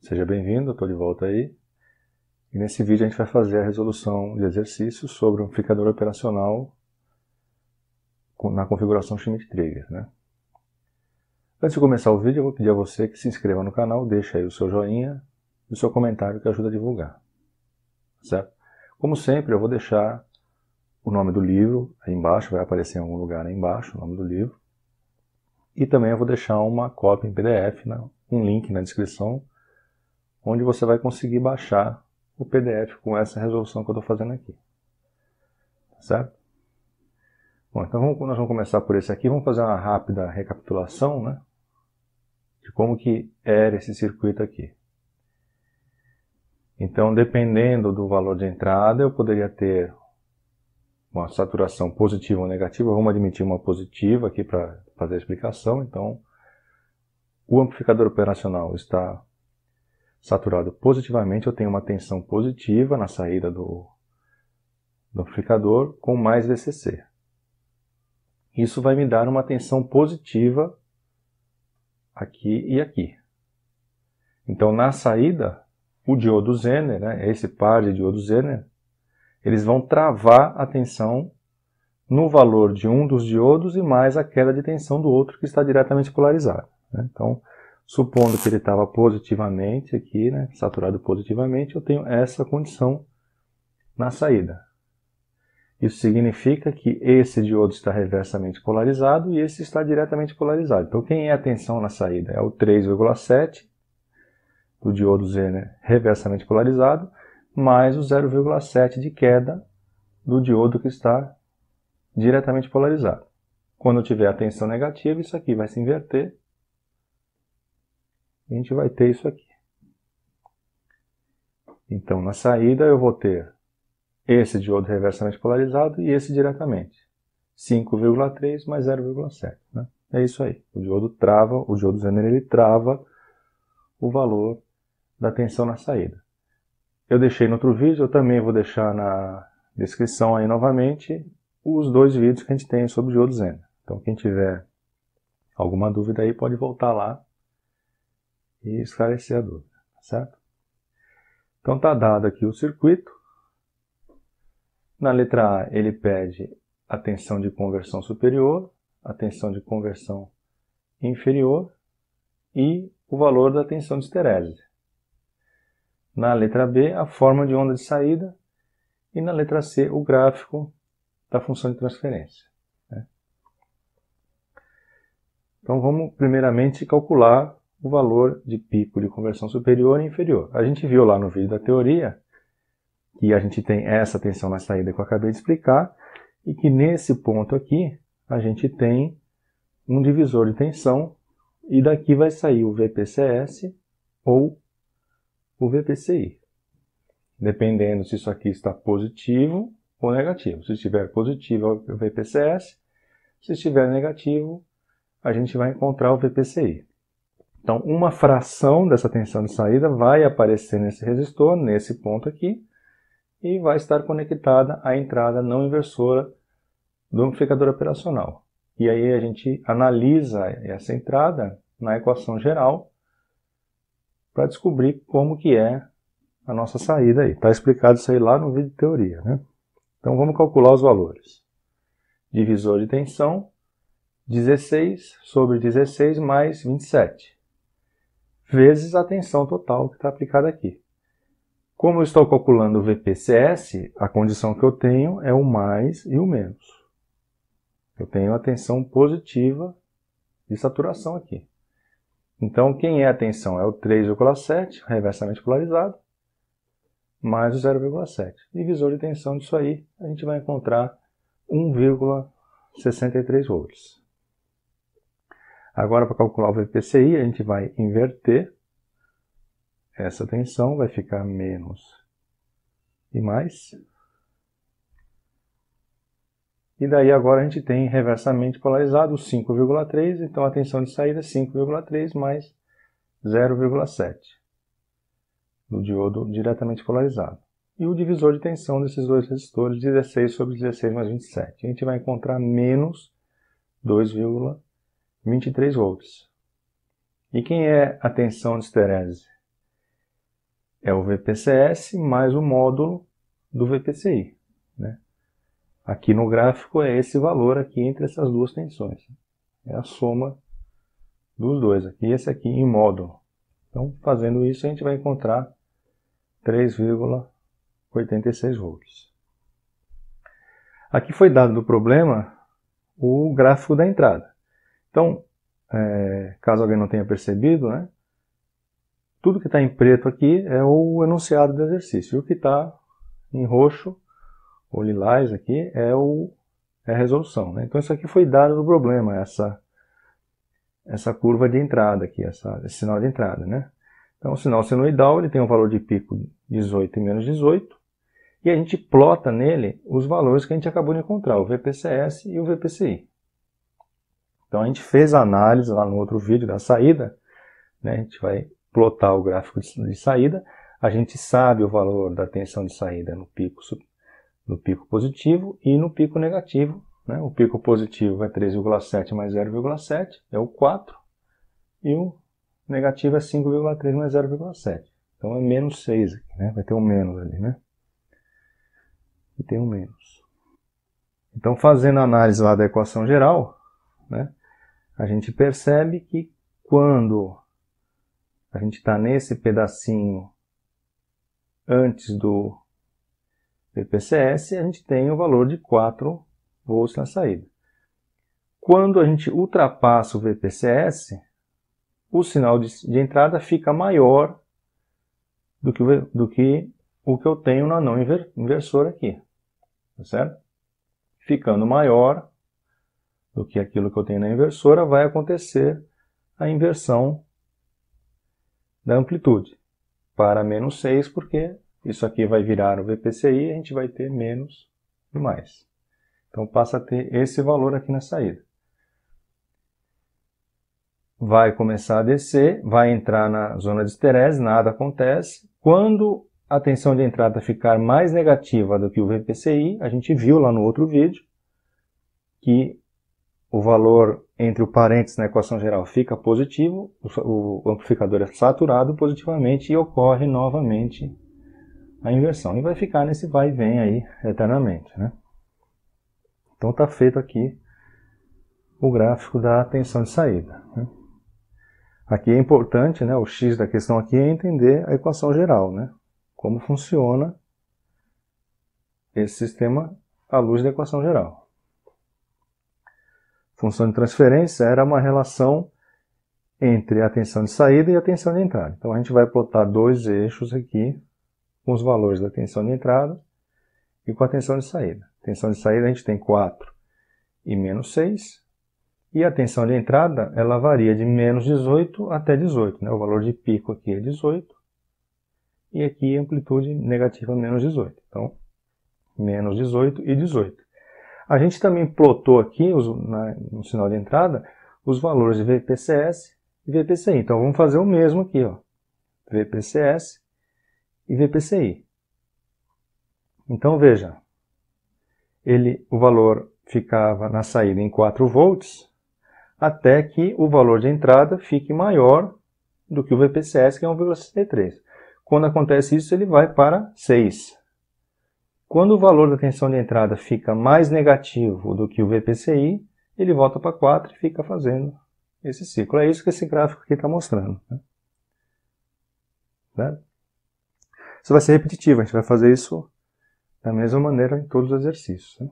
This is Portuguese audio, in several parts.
Seja bem-vindo, eu estou de volta aí. E nesse vídeo a gente vai fazer a resolução de exercícios sobre um amplificador operacional na configuração Schmitt-Trigger, né? Antes de começar o vídeo, eu vou pedir a você que se inscreva no canal, deixe aí o seu joinha e o seu comentário que ajuda a divulgar, certo? Como sempre, eu vou deixar o nome do livro aí embaixo, vai aparecer em algum lugar aí embaixo o nome do livro. E também eu vou deixar uma cópia em PDF, um link na descrição, onde você vai conseguir baixar o PDF com essa resolução que eu estou fazendo aqui. Certo? Bom, então nós vamos começar por esse aqui. Vamos fazer uma rápida recapitulação, né, de como que era esse circuito aqui. Então, dependendo do valor de entrada, eu poderia ter uma saturação positiva ou negativa. Vamos admitir uma positiva aqui para fazer a explicação. Então, o amplificador operacional está saturado positivamente. Eu tenho uma tensão positiva na saída do amplificador com mais VCC. Isso vai me dar uma tensão positiva aqui e aqui. Então, na saída, o diodo Zener, né, esse par de diodos Zener, eles vão travar a tensão no valor de um dos diodos e mais a queda de tensão do outro que está diretamente polarizado, né? Então, supondo que ele estava positivamente aqui, né, saturado positivamente, eu tenho essa condição na saída. Isso significa que esse diodo está reversamente polarizado e esse está diretamente polarizado. Então, quem é a tensão na saída? É o 3,7 do diodo Zener reversamente polarizado, mais o 0,7 de queda do diodo que está diretamente polarizado. Quando eu tiver a tensão negativa, isso aqui vai se inverter e a gente vai ter isso aqui. Então, na saída, eu vou ter esse diodo reversamente polarizado e esse diretamente. 5,3 mais 0,7. Né? É isso aí. O diodo Zener ele trava o valor da tensão na saída. Eu deixei no outro vídeo, eu também vou deixar na descrição aí novamente os dois vídeos que a gente tem sobre o diodo Zener. Então quem tiver alguma dúvida aí pode voltar lá e esclarecer a dúvida, certo? Então está dado aqui o circuito. Na letra A ele pede a tensão de conversão superior, a tensão de conversão inferior e o valor da tensão de esterese. Na letra B, a forma de onda de saída. E na letra C, o gráfico da função de transferência. Né? Então vamos primeiramente calcular o valor de pico de conversão superior e inferior. A gente viu lá no vídeo da teoria que a gente tem essa tensão na saída que eu acabei de explicar e que nesse ponto aqui a gente tem um divisor de tensão e daqui vai sair o VPCS ou o VPCI, dependendo se isso aqui está positivo ou negativo. Se estiver positivo é o VPCS, se estiver negativo a gente vai encontrar o VPCI. Então uma fração dessa tensão de saída vai aparecer nesse resistor, nesse ponto aqui, e vai estar conectada à entrada não inversora do amplificador operacional. E aí a gente analisa essa entrada na equação geral para descobrir como que é a nossa saída aí. Está explicado isso aí lá no vídeo de teoria, né? Então vamos calcular os valores. Divisor de tensão, 16 sobre 16 mais 27, vezes a tensão total que está aplicada aqui. Como eu estou calculando o VPCS, a condição que eu tenho é o mais e o menos. Eu tenho a tensão positiva de saturação aqui. Então, quem é a tensão? É o 3,7, reversamente polarizado, mais o 0,7. Divisor de tensão disso aí, a gente vai encontrar 1,63 volts. Agora, para calcular o VPCI, a gente vai inverter essa tensão, vai ficar menos e mais. E daí agora a gente tem reversamente polarizado 5,3, então a tensão de saída é 5,3 mais 0,7 do diodo diretamente polarizado. E o divisor de tensão desses dois resistores, 16 sobre 16 mais 27. A gente vai encontrar menos 2,23 volts. E quem é a tensão de esterese? é o VPCS mais o módulo do VPCI, né? Aqui no gráfico é esse valor aqui entre essas duas tensões. É a soma dos dois aqui, esse aqui em módulo. Então, fazendo isso, a gente vai encontrar 3,86 volts. Aqui foi dado do problema o gráfico da entrada. Então, caso alguém não tenha percebido, né, tudo que está em preto aqui é o enunciado do exercício. E o que está em roxo ou lilás aqui é a resolução, né? Então, isso aqui foi dado do problema, essa curva de entrada aqui, esse sinal de entrada, né? Então, o sinal senoidal ele tem um valor de pico 18 e menos 18, e a gente plota nele os valores que a gente acabou de encontrar, o VPCS e o VPCI. Então, a gente fez a análise lá no outro vídeo da saída, né? A gente vai plotar o gráfico de saída, a gente sabe o valor da tensão de saída no pico positivo e no pico negativo, né? O pico positivo é 3,7 mais 0,7, é o 4, e o negativo é 5,3 mais 0,7. Então é menos 6 aqui, né? Vai ter um menos ali, né? E tem um menos. Então, fazendo a análise lá da equação geral, né, a gente percebe que quando a gente está nesse pedacinho antes do VPCS, a gente tem o valor de 4 volts na saída. Quando a gente ultrapassa o VPCS, o sinal de entrada fica maior do que o que eu tenho na não inversora aqui, tá certo? Ficando maior do que aquilo que eu tenho na inversora, vai acontecer a inversão da amplitude para menos 6, porque isso aqui vai virar o VPCI e a gente vai ter menos e mais. Então passa a ter esse valor aqui na saída. Vai começar a descer, vai entrar na zona de esterese, nada acontece. Quando a tensão de entrada ficar mais negativa do que o VPCI, a gente viu lá no outro vídeo que o valor entre o parênteses na equação geral fica positivo, o amplificador é saturado positivamente e ocorre novamente a inversão. E vai ficar nesse vai e vem aí eternamente, né? Então está feito aqui o gráfico da tensão de saída, né? Aqui é importante, né, o X da questão aqui é entender a equação geral, né? Como funciona esse sistema à luz da equação geral. Função de transferência era uma relação entre a tensão de saída e a tensão de entrada. Então a gente vai plotar dois eixos aqui com os valores da tensão de entrada e com a tensão de saída. A tensão de saída a gente tem 4 e menos 6. E a tensão de entrada ela varia de menos 18 até 18. Né? O valor de pico aqui é 18. E aqui a amplitude negativa menos 18. Então, menos 18 e 18. A gente também plotou aqui, no sinal de entrada, os valores de VPCS e VPCI. Então, vamos fazer o mesmo aqui, ó. VPCS e VPCI. Então, veja, o valor ficava na saída em 4 volts, até que o valor de entrada fique maior do que o VPCS, que é 1,63. Quando acontece isso, ele vai para 6. Quando o valor da tensão de entrada fica mais negativo do que o VPCI, ele volta para 4 e fica fazendo esse ciclo. É isso que esse gráfico aqui está mostrando, né? Certo? Isso vai ser repetitivo, a gente vai fazer isso da mesma maneira em todos os exercícios, né?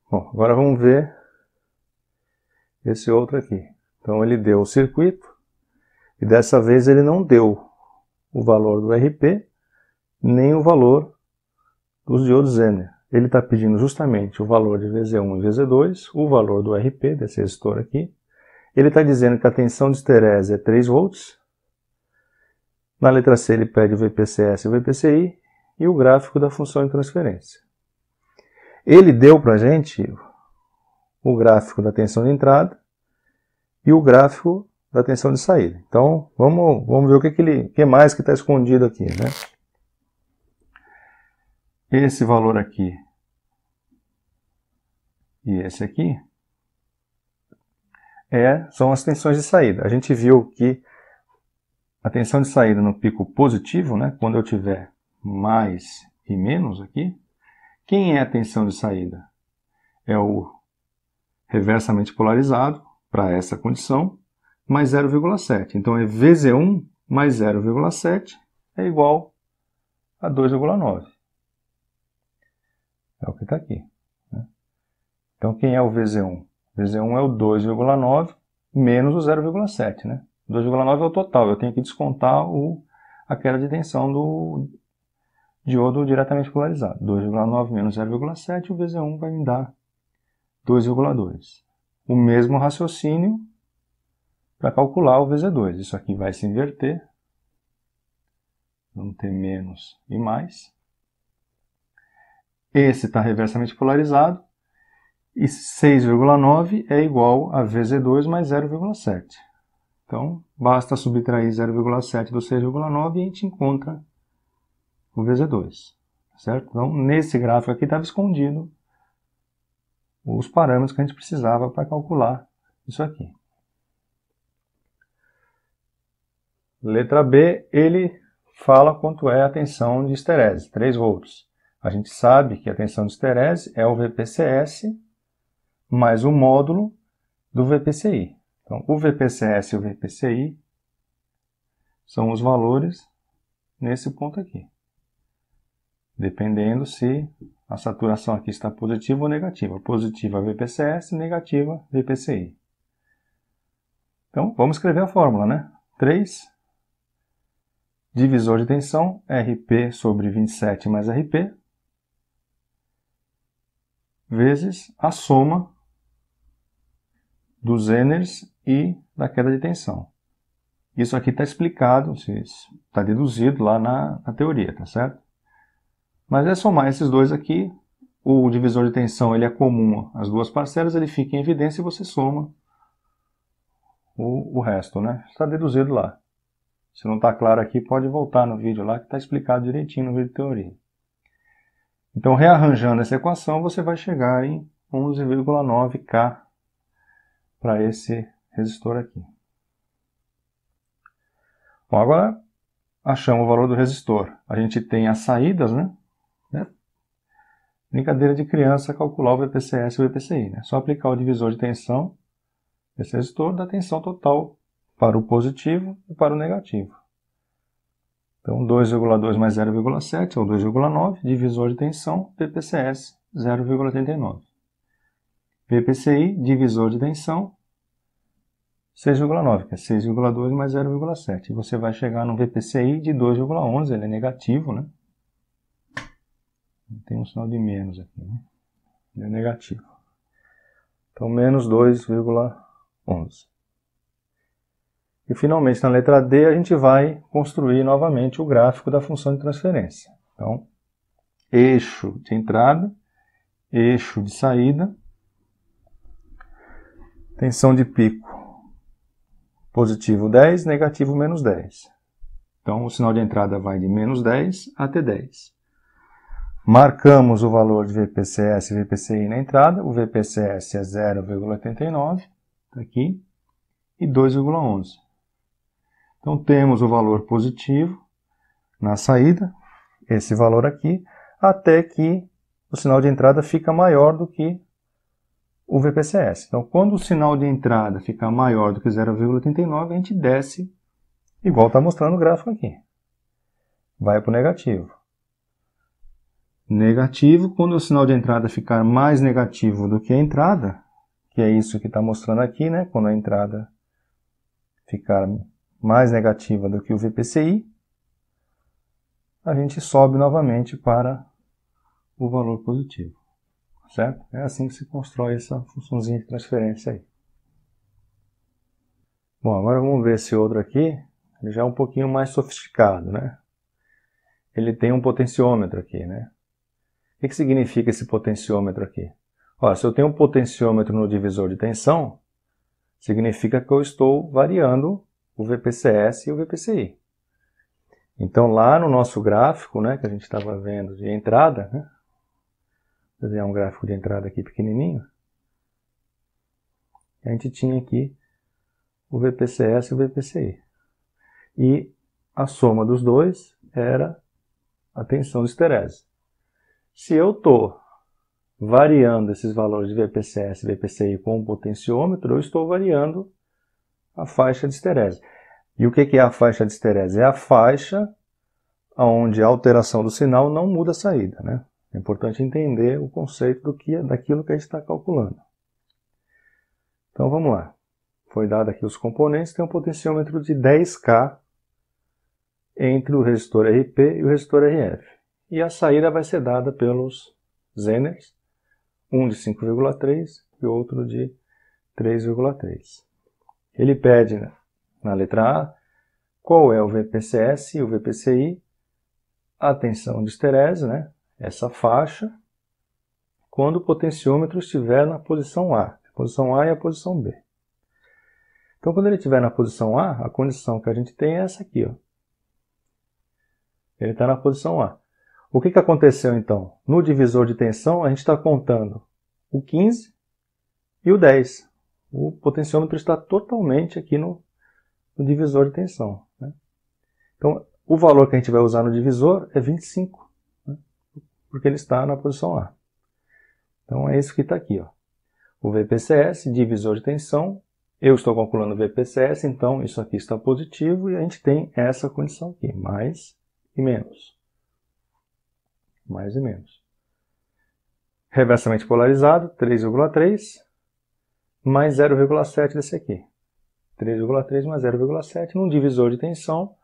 Bom, agora vamos ver esse outro aqui. Então ele deu o circuito e dessa vez ele não deu o valor do RP nem o valor dos diodos Zener. Ele está pedindo justamente o valor de VZ1 e VZ2, o valor do RP desse resistor aqui. Ele está dizendo que a tensão de esterese é 3 volts. Na letra C ele pede o VPCS e o VPCI e o gráfico da função de transferência. Ele deu para a gente o gráfico da tensão de entrada e o gráfico da tensão de saída. Então, vamos ver o que mais que está escondido aqui, né? Esse valor aqui e esse aqui são as tensões de saída. A gente viu que a tensão de saída no pico positivo, né, quando eu tiver mais e menos aqui, quem é a tensão de saída? É o reversamente polarizado para essa condição, mais 0,7. Então é VZ1 mais 0,7 é igual a 2,9. É o que está aqui. Né? Então quem é o VZ1? VZ1 é o 2,9 menos o 0,7. Né? 2,9 é o total. Eu tenho que descontar a queda de tensão do diodo diretamente polarizado. 2,9 menos 0,7, o VZ1 vai me dar 2,2. O mesmo raciocínio para calcular o VZ2. Isso aqui vai se inverter. Vamos ter menos e mais. Esse está reversamente polarizado. E 6,9 é igual a VZ2 mais 0,7. Então, basta subtrair 0,7 do 6,9 e a gente encontra o VZ2. Certo? Então, nesse gráfico aqui estava escondido os parâmetros que a gente precisava para calcular isso aqui. Letra B, ele fala quanto é a tensão de esterese, 3 volts. A gente sabe que a tensão de esterese é o VPCS mais o módulo do VPCI. Então, o VPCS e o VPCI são os valores nesse ponto aqui. Dependendo se a saturação aqui está positiva ou negativa. Positiva VPCS, negativa VPCI. Então, vamos escrever a fórmula, né? 3 divisor de tensão, RP sobre 27 mais RP, vezes a soma dos Zenners e da queda de tensão. Isso aqui está explicado, está deduzido lá na teoria, tá certo? Mas é somar esses dois aqui, o divisor de tensão ele é comum às duas parcelas, ele fica em evidência e você soma o resto, né? Está deduzido lá. Se não está claro aqui, pode voltar no vídeo lá que está explicado direitinho no vídeo de teoria. Então, rearranjando essa equação, você vai chegar em 11,9 K para esse resistor aqui. Bom, agora achamos o valor do resistor. A gente tem as saídas, né? Brincadeira de criança calcular o VPCS e o VPCI, né? Só aplicar o divisor de tensão desse resistor da tensão total para o positivo e para o negativo. Então, 2,2 mais 0,7 é o 2,9, divisor de tensão, VPCS 0,89. VPCI, divisor de tensão, 6,9, que é 6,2 mais 0,7. E você vai chegar no VPCI de 2,11, ele é negativo, né? Tem um sinal de menos aqui, né? Ele é negativo. Então, menos 2,11. E finalmente, na letra D, a gente vai construir novamente o gráfico da função de transferência. Então, eixo de entrada, eixo de saída, tensão de pico positivo 10, negativo menos 10. Então, o sinal de entrada vai de menos 10 até 10. Marcamos o valor de VPCS e VPCI na entrada. O VPCS é 0,89, está aqui, e 2,11. Então, temos o valor positivo na saída, esse valor aqui, até que o sinal de entrada fica maior do que o VPCS. Então, quando o sinal de entrada ficar maior do que 0,89, a gente desce, igual está mostrando o gráfico aqui. Vai para o negativo. Negativo, quando o sinal de entrada ficar mais negativo do que a entrada, que é isso que está mostrando aqui, né? Quando a entrada ficar mais negativa do que o VPCI, a gente sobe novamente para o valor positivo. Certo? É assim que se constrói essa funçãozinha de transferência aí. Bom, agora vamos ver esse outro aqui. Ele já é um pouquinho mais sofisticado, né? Ele tem um potenciômetro aqui, né? O que significa esse potenciômetro aqui? Olha, se eu tenho um potenciômetro no divisor de tensão, significa que eu estou variando o VPCS e o VPCI. Então, lá no nosso gráfico, né, que a gente estava vendo de entrada, né, vou desenhar um gráfico de entrada aqui pequenininho, a gente tinha aqui o VPCS e o VPCI. E a soma dos dois era a tensão de esterese. Se eu estou variando esses valores de VPCS e VPCI com o potenciômetro, eu estou variando a faixa de esterese. E o que é a faixa de esterese? É a faixa onde a alteração do sinal não muda a saída, né? É importante entender o conceito daquilo que a gente está calculando. Então vamos lá. Foi dado aqui os componentes, tem um potenciômetro de 10K entre o resistor RP e o resistor RF. E a saída vai ser dada pelos Zeners, um de 5,3 e outro de 3,3. Ele pede na letra A qual é o VPCS e o VPCI, a tensão de esterese, né? Essa faixa, quando o potenciômetro estiver na posição A. A posição A e a posição B. Então, quando ele estiver na posição A, a condição que a gente tem é essa aqui, ó. Ele está na posição A. O que aconteceu, então? No divisor de tensão, a gente está contando o 15 e o 10. O potenciômetro está totalmente aqui no divisor de tensão, né? Então, o valor que a gente vai usar no divisor é 25, né? Porque ele está na posição A. Então, é isso que está aqui, ó. O VPCS, divisor de tensão. Eu estou calculando o VPCS, então isso aqui está positivo e a gente tem essa condição aqui, mais e menos. Mais e menos. Reversamente polarizado, 3,3 mais 0,7 desse aqui. 3,3 mais 0,7 num divisor de tensão.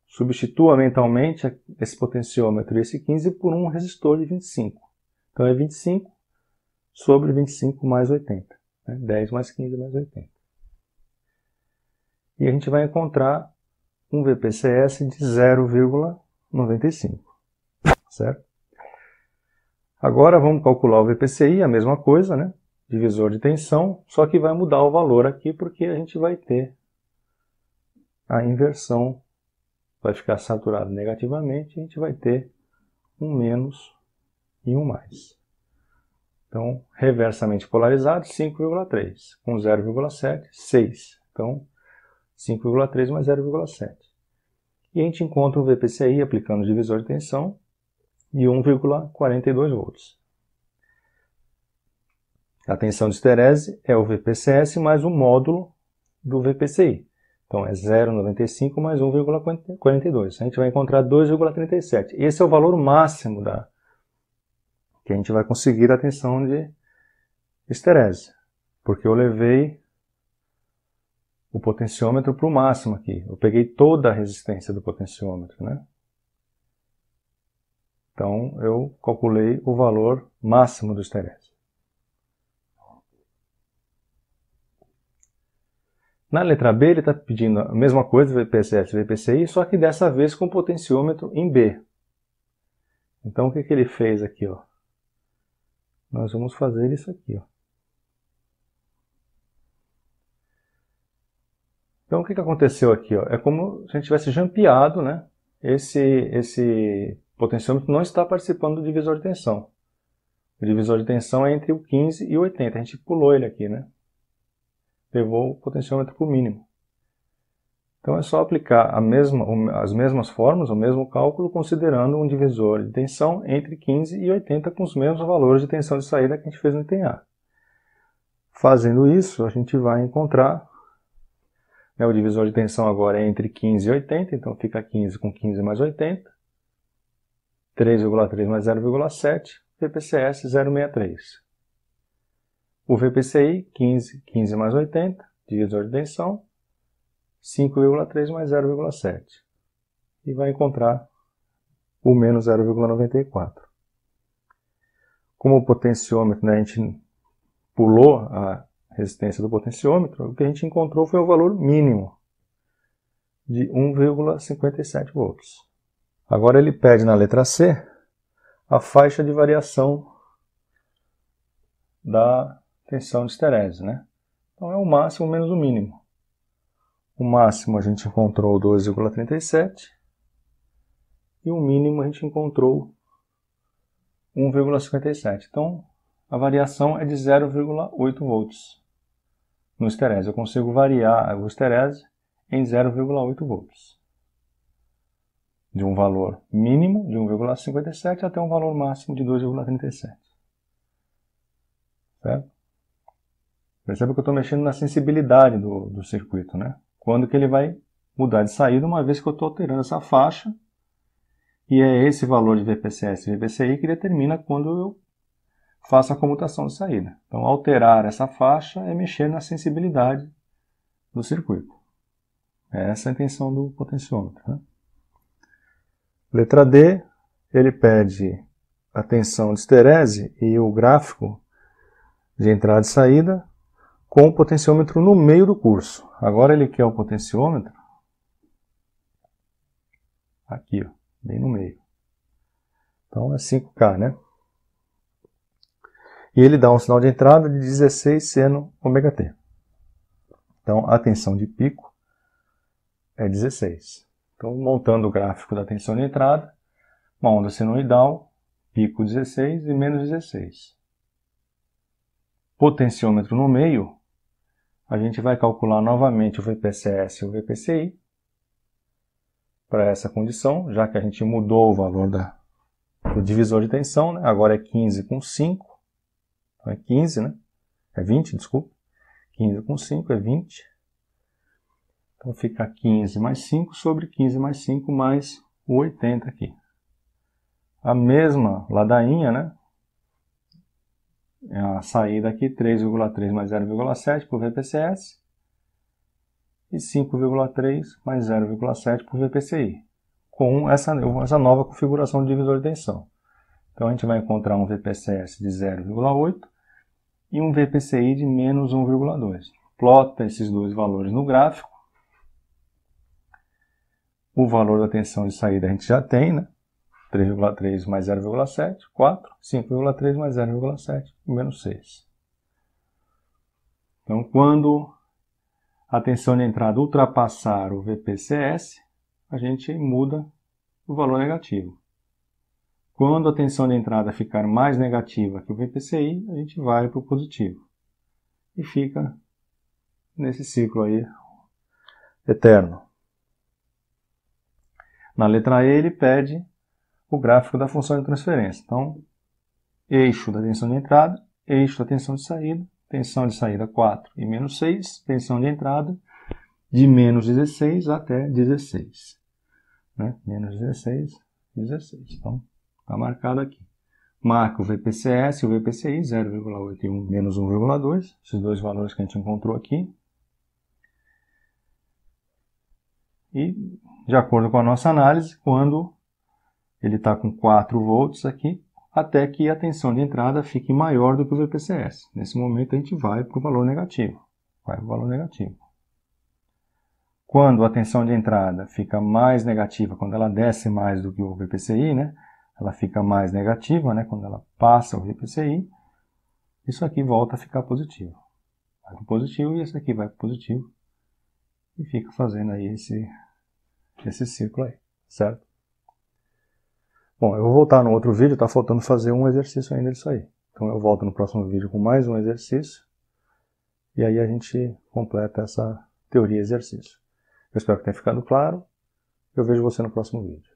Substitua mentalmente esse potenciômetro e esse 15 por um resistor de 25. Então é 25 sobre 25 mais 80. 10 mais 15 mais 80. E a gente vai encontrar um VPCS de 0,95. Certo? Agora vamos calcular o VPCI, a mesma coisa, né? Divisor de tensão, só que vai mudar o valor aqui porque a gente vai ter a inversão. Vai ficar saturado negativamente e a gente vai ter um menos e um mais. Então, reversamente polarizado, 5,3. Com 0,7, 6. Então, 5,3 mais 0,7. E a gente encontra o VPCI aplicando o divisor de tensão de 1,42 volts. A tensão de esterese é o VPCS mais o módulo do VPCI. Então, é 0,95 mais 1,42. A gente vai encontrar 2,37. Esse é o valor máximo que a gente vai conseguir a tensão de esterese. Porque eu levei o potenciômetro para o máximo aqui. Eu peguei toda a resistência do potenciômetro, né? Então, eu calculei o valor máximo do esterese. Na letra B, ele está pedindo a mesma coisa, VPCS e VPCI, só que dessa vez com potenciômetro em B. Então, o que ele fez aqui, ó? Nós vamos fazer isso aqui, ó. Então, o que aconteceu aqui, ó? É como se a gente tivesse jampeado, né? Esse potenciômetro não está participando do divisor de tensão. O divisor de tensão é entre o 15 e o 80. A gente pulou ele aqui, né? Levou o potenciômetro para o mínimo. Então é só aplicar as mesmas fórmulas, o mesmo cálculo, considerando um divisor de tensão entre 15 e 80 com os mesmos valores de tensão de saída que a gente fez no item A. Fazendo isso, a gente vai encontrar, né, o divisor de tensão agora é entre 15 e 80, então fica 15 com 15 mais 80, 3,3 mais 0,7, VPCS 0,63. O VPCI, 15 mais 80, divisor de tensão, 5,3 mais 0,7. E vai encontrar o menos 0,94. Como o potenciômetro, né, a gente pulou a resistência do potenciômetro, o que a gente encontrou foi o valor mínimo de 1,57 volts. Agora ele pede na letra C a faixa de variação da tensão de esterese, né? Então é o máximo menos o mínimo. O máximo a gente encontrou 2,37 e o mínimo a gente encontrou 1,57. Então a variação é de 0,8 volts no esterese. Eu consigo variar o esterese em 0,8 volts. De um valor mínimo de 1,57 até um valor máximo de 2,37. Certo? Perceba que eu estou mexendo na sensibilidade do circuito, né? Quando que ele vai mudar de saída, uma vez que eu estou alterando essa faixa, e é esse valor de VPCS e VPCI que determina quando eu faço a comutação de saída. Então, alterar essa faixa é mexer na sensibilidade do circuito. Essa é a intenção do potenciômetro, né? Letra D, ele pede a tensão de esterese e o gráfico de entrada e saída com o potenciômetro no meio do curso. Agora ele quer o potenciômetro aqui, ó, bem no meio. Então é 5K, né? E ele dá um sinal de entrada de 16 seno ômega-t. Então a tensão de pico é 16. Então, montando o gráfico da tensão de entrada, uma onda senoidal, pico 16 e menos 16. Potenciômetro no meio, a gente vai calcular novamente o VPCS e o VPCI para essa condição, já que a gente mudou o valor do divisor de tensão, né? Agora é 15 com 5, então é 15, né? É 20, desculpa. 15 com 5 é 20. Então fica 15 mais 5 sobre 15 mais 5 mais o 80 aqui. A mesma ladainha, né? A saída aqui, 3,3 mais 0,7 por VPCS e 5,3 mais 0,7 por VPCI, com essa nova configuração de divisor de tensão. Então a gente vai encontrar um VPCS de 0,8 e um VPCI de menos 1,2. Plota esses dois valores no gráfico. O valor da tensão de saída a gente já tem, né? 3,3 mais 0,7, 4. 5,3 mais 0,7, menos 6. Então, quando a tensão de entrada ultrapassar o VPCS, a gente muda o valor negativo. Quando a tensão de entrada ficar mais negativa que o VPCI, a gente vai para o positivo. E fica nesse ciclo aí eterno. Na letra E, ele pede o gráfico da função de transferência. Então, eixo da tensão de entrada, eixo da tensão de saída 4 e menos 6, tensão de entrada de menos 16 até 16. Né? Menos 16, 16. Então, está marcado aqui. Marca o VPCS e o VPCI, 0,8 e 1, menos 1,2, esses dois valores que a gente encontrou aqui. E, de acordo com a nossa análise, quando ele está com 4 volts aqui, até que a tensão de entrada fique maior do que o VPCS. Nesse momento a gente vai para o valor negativo. Quando a tensão de entrada fica mais negativa, quando ela desce mais do que o VPCI, né? Ela fica mais negativa, né? Quando ela passa o VPCI, isso aqui volta a ficar positivo. Vai para o positivo e esse aqui vai para o positivo. E fica fazendo aí esse ciclo aí, certo? Bom, eu vou voltar no outro vídeo, está faltando fazer um exercício ainda disso aí. Então eu volto no próximo vídeo com mais um exercício. E aí a gente completa essa teoria e exercício. Eu espero que tenha ficado claro. Eu vejo você no próximo vídeo.